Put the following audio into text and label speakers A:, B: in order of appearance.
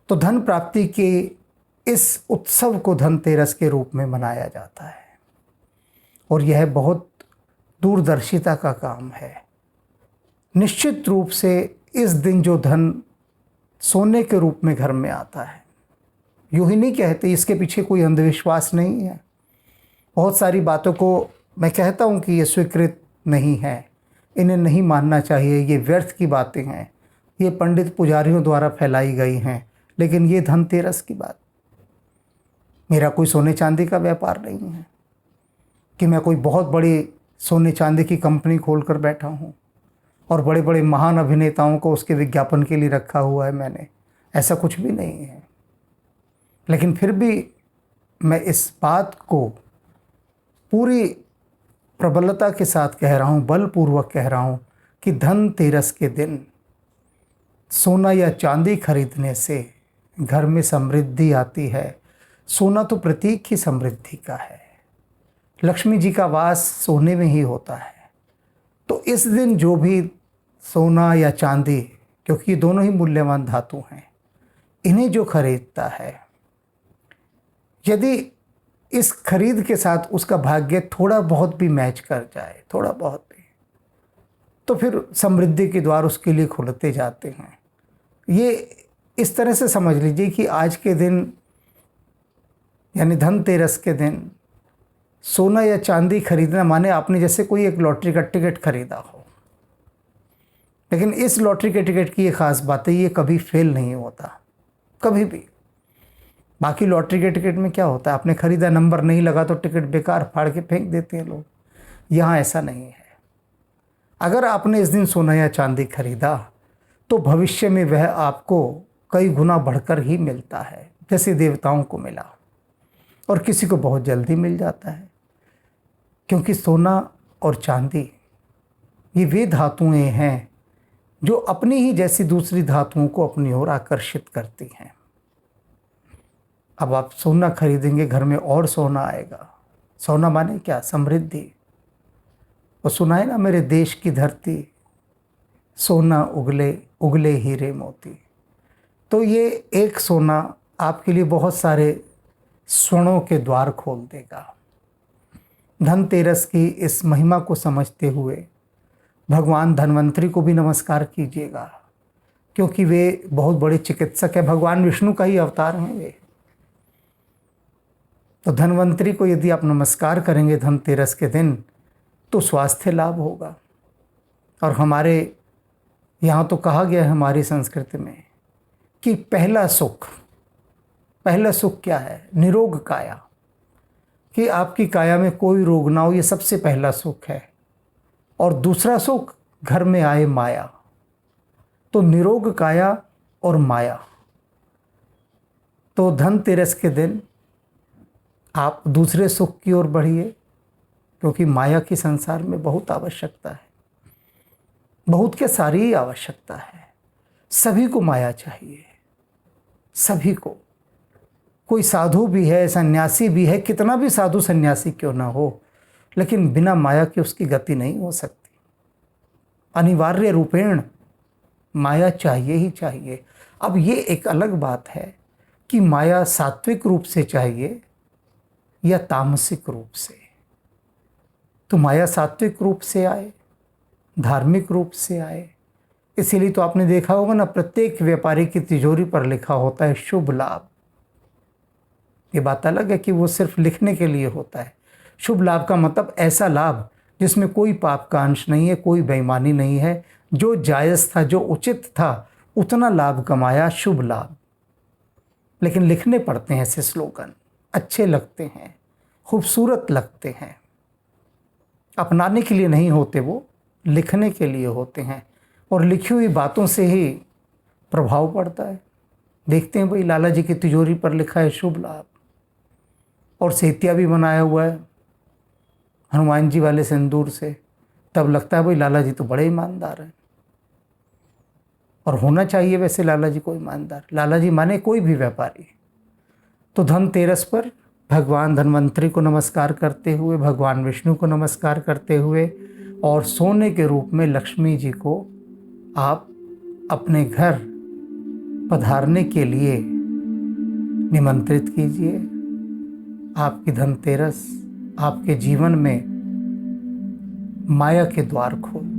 A: तो धन प्राप्ति के इस उत्सव को धनतेरस के रूप में मनाया जाता है और यह बहुत दूरदर्शिता का काम है। निश्चित रूप से इस दिन जो धन सोने के रूप में घर में आता है, यूँ ही नहीं कहते, इसके पीछे कोई अंधविश्वास नहीं है। बहुत सारी बातों को मैं कहता हूँ कि ये स्वीकृत नहीं है, इन्हें नहीं मानना चाहिए, ये व्यर्थ की बातें हैं, ये पंडित पुजारियों द्वारा फैलाई गई हैं। लेकिन ये धनतेरस की बात, मेरा कोई सोने चांदी का व्यापार नहीं है कि मैं कोई बहुत बड़ी सोने चांदी की कंपनी खोल कर बैठा हूँ और बड़े बड़े महान अभिनेताओं को उसके विज्ञापन के लिए रखा हुआ है मैंने, ऐसा कुछ भी नहीं है। लेकिन फिर भी मैं इस बात को पूरी प्रबलता के साथ कह रहा हूँ, बलपूर्वक कह रहा हूँ कि धनतेरस के दिन सोना या चांदी खरीदने से घर में समृद्धि आती है। सोना तो प्रतीक ही समृद्धि का है, लक्ष्मी जी का वास सोने में ही होता है। तो इस दिन जो भी सोना या चांदी, क्योंकि ये दोनों ही मूल्यवान धातु हैं, इन्हें जो खरीदता है, यदि इस खरीद के साथ उसका भाग्य थोड़ा बहुत भी मैच कर जाए, थोड़ा बहुत भी, तो फिर समृद्धि के द्वार उसके लिए खुलते जाते हैं। ये इस तरह से समझ लीजिए कि आज के दिन यानी धनतेरस के दिन सोना या चांदी खरीदना माने आपने जैसे कोई एक लॉटरी का टिकट खरीदा हो। लेकिन इस लॉटरी के टिकट की ये ख़ास बात है, ये कभी फेल नहीं होता, कभी भी। बाकी लॉटरी के टिकट में क्या होता है, आपने खरीदा, नंबर नहीं लगा तो टिकट बेकार, फाड़ के फेंक देते हैं लोग। यहाँ ऐसा नहीं है। अगर आपने इस दिन सोना या चांदी खरीदा तो भविष्य में वह आपको कई गुना बढ़कर ही मिलता है, जैसे देवताओं को मिला, और किसी को बहुत जल्दी मिल जाता है। क्योंकि सोना और चांदी ये वे धातुएं हैं जो अपनी ही जैसी दूसरी धातुओं को अपनी ओर आकर्षित करती हैं। अब आप सोना खरीदेंगे, घर में और सोना आएगा। सोना माने क्या, समृद्धि। वो सुना है ना, मेरे देश की धरती सोना उगले उगले हीरे मोती। तो ये एक सोना आपके लिए बहुत सारे स्वर्णों के द्वार खोल देगा। धनतेरस की इस महिमा को समझते हुए भगवान धन्वंतरी को भी नमस्कार कीजिएगा, क्योंकि वे बहुत बड़े चिकित्सक हैं, भगवान विष्णु का ही अवतार हैं वे। तो धन्वंतरी को यदि आप नमस्कार करेंगे धनतेरस के दिन तो स्वास्थ्य लाभ होगा। और हमारे यहाँ तो कहा गया है हमारी संस्कृति में कि पहला सुख क्या है, निरोग काया, कि आपकी काया में कोई रोग ना हो, ये सबसे पहला सुख है। और दूसरा सुख, घर में आए माया। तो निरोग काया और माया। तो धनतेरस के दिन आप दूसरे सुख की ओर बढ़िए, क्योंकि माया की संसार में बहुत आवश्यकता है, बहुत के सारी ही आवश्यकता है। सभी को माया चाहिए, सभी को। कोई साधु भी है, सन्यासी भी है, कितना भी साधु सन्यासी क्यों ना हो, लेकिन बिना माया के उसकी गति नहीं हो सकती। अनिवार्य रूपेण माया चाहिए ही चाहिए। अब ये एक अलग बात है कि माया सात्विक रूप से चाहिए या तामसिक रूप से। तो माया सात्विक रूप से आए, धार्मिक रूप से आए। इसीलिए तो आपने देखा होगा ना, प्रत्येक व्यापारी की तिजोरी पर लिखा होता है शुभ लाभ। ये बात अलग है कि वो सिर्फ लिखने के लिए होता है। शुभ लाभ का मतलब ऐसा लाभ जिसमें कोई पाप का अंश नहीं है, कोई बेईमानी नहीं है, जो जायज़ था, जो उचित था, उतना लाभ कमाया, शुभ लाभ। लेकिन लिखने पड़ते हैं ऐसे स्लोगन, अच्छे लगते हैं, खूबसूरत लगते हैं, अपनाने के लिए नहीं होते, वो लिखने के लिए होते हैं। और लिखी हुई बातों से ही प्रभाव पड़ता है। देखते हैं भाई, लाला जी की तिजोरी पर लिखा है शुभ लाभ, और सेतिया भी बनाया हुआ है हनुमान जी वाले सिंदूर से, तब लगता है भाई लाला जी तो बड़े ईमानदार हैं। और होना चाहिए वैसे लाला जी को ईमानदार। लाला जी माने कोई भी व्यापारी। तो धनतेरस पर भगवान धन्वंतरी को नमस्कार करते हुए, भगवान विष्णु को नमस्कार करते हुए, और सोने के रूप में लक्ष्मी जी को आप अपने घर पधारने के लिए निमंत्रित कीजिए। आपकी धनतेरस आपके जीवन में माया के द्वार खोल